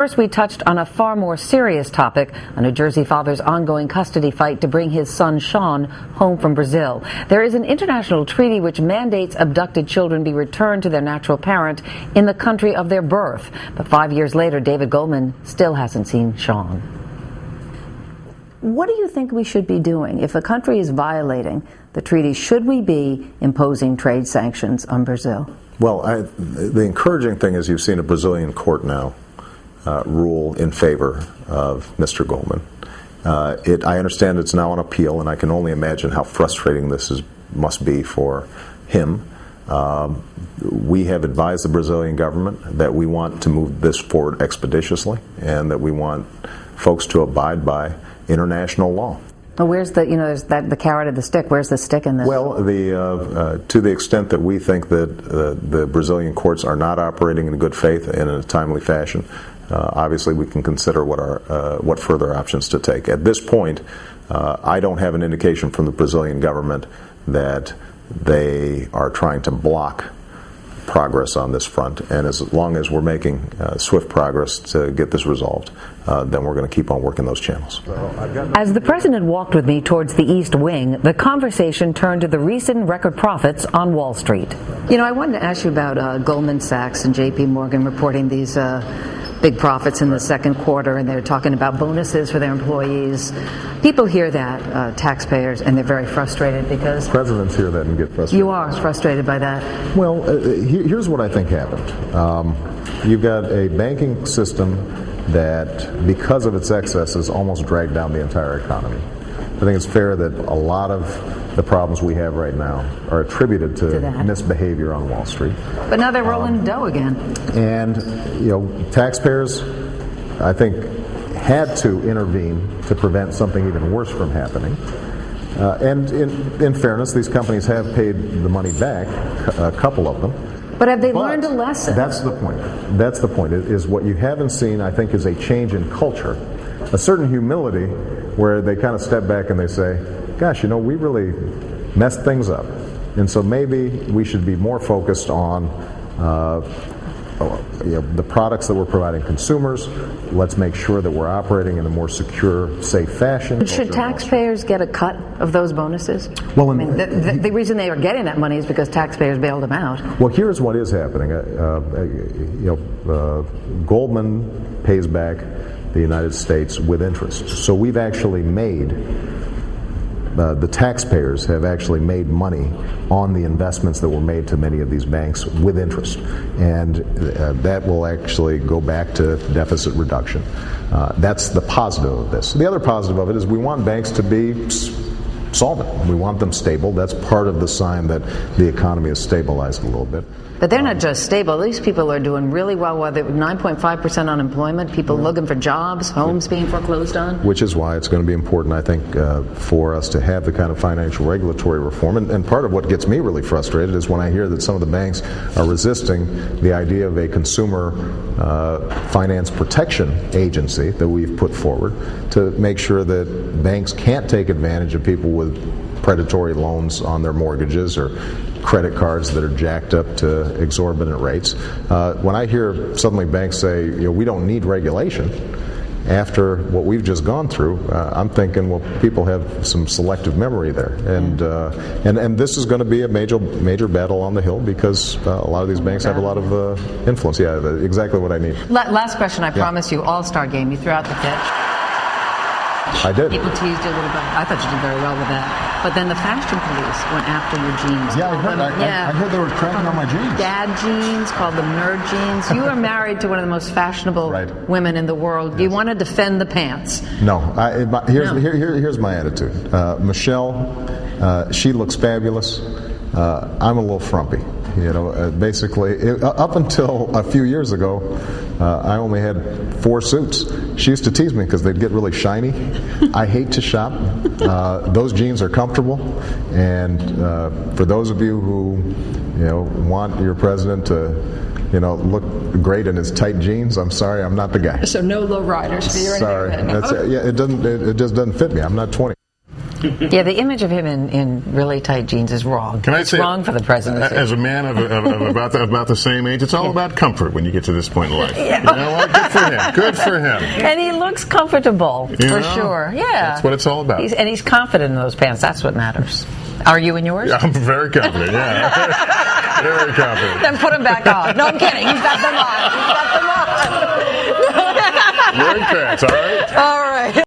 First, we touched on a far more serious topic, a New Jersey father's ongoing custody fight to bring his son Sean home from Brazil. There is an international treaty which mandates abducted children be returned to their natural parent in the country of their birth. But 5 years later, David Goldman still hasn't seen Sean. What do you think we should be doing? If a country is violating the treaty, should we be imposing trade sanctions on Brazil? Well, the encouraging thing is you've seen a Brazilian court now rule in favor of Mr. Goldman. I understand it's now on appeal, and I can only imagine how frustrating this must be for him. We have advised the Brazilian government that we want to move this forward expeditiously, and that we want folks to abide by international law. Well, where's the, there's the carrot or the stick? Where's the stick in this? Well, to the extent that we think that the Brazilian courts are not operating in good faith and in a timely fashion, obviously we can consider what further options to take. At this point, I don't have an indication from the Brazilian government that they are trying to block progress on this front, and as long as we're making swift progress to get this resolved, then we're going to keep on working those channels. As the president walked with me towards the East Wing, the conversation turned to the recent record profits on Wall Street. I wanted to ask you about Goldman Sachs and J.P. Morgan reporting these big profits in the second quarter, and they're talking about bonuses for their employees. People hear that, taxpayers, and they're very frustrated because... Presidents hear that and get frustrated. You are frustrated by that. Well, here's what I think happened. You've got a banking system that, because of its excesses, almost dragged down the entire economy. I think it's fair that a lot of the problems we have right now are attributed to misbehavior on Wall Street. But now they're rolling dough again. And, taxpayers, I think, had to intervene to prevent something even worse from happening. And in fairness, these companies have paid the money back, a couple of them. But have they learned a lesson? That's the point. That's the point, is what you haven't seen, I think, is a change in culture. A certain humility where they kind of step back and they say, gosh, we really messed things up. And so maybe we should be more focused on the products that we're providing consumers. Let's make sure that we're operating in a more secure, safe fashion. Should taxpayers get a cut of those bonuses? Well, the reason they are getting that money is because taxpayers bailed them out. Well, here's what is happening. Goldman pays back the United States with interest. So we've actually made, the taxpayers have actually made money on the investments that were made to many of these banks with interest. And that will actually go back to deficit reduction. That's the positive of this. The other positive of it is we want banks to be solvent. We want them stable. That's part of the sign that the economy has stabilized a little bit. But they're not just stable. These people are doing really well. Whether 9.5% unemployment, people looking for jobs, homes being foreclosed on. Which is why it's going to be important, I think, for us to have the kind of financial regulatory reform. And part of what gets me really frustrated is when I hear that some of the banks are resisting the idea of a consumer finance protection agency that we've put forward to make sure that banks can't take advantage of people with predatory loans on their mortgages or credit cards that are jacked up to exorbitant rates. When I hear suddenly banks say, we don't need regulation, after what we've just gone through, I'm thinking, well, people have some selective memory there, and this is going to be a major battle on the Hill because a lot of these banks have a lot of influence. Yeah, exactly what I need. Last question, I promise you, All-Star game. You threw out the pitch. I did. People teased you a little bit. I thought you did very well with that. But then the fashion police went after your jeans. Yeah, I heard they were cracking on my jeans. Dad jeans, called them nerd jeans. You are married to one of the most fashionable women in the world. Do you want to defend the pants? No. Here's my attitude. Michelle, she looks fabulous. I'm a little frumpy. Basically, up until a few years ago, I only had 4 suits. She used to tease me because they'd get really shiny. I hate to shop. Those jeans are comfortable, and for those of you who, want your president to, look great in his tight jeans, I'm sorry, I'm not the guy. So no low riders for your Sorry, it just doesn't fit me. I'm not 20. Yeah, the image of him in really tight jeans is wrong. Can I it's say, wrong for the presidency. As a man of about the same age, it's all about comfort when you get to this point in life. Yeah. You know what? Good for him. Good for him. And he looks comfortable, for sure. Yeah. That's what it's all about. He's confident in those pants. That's what matters. Are you in yours? I'm very confident, yeah. Very confident. Then put them back on. No, I'm kidding. He's got them on. He's got them on. Wearing pants, all right? All right.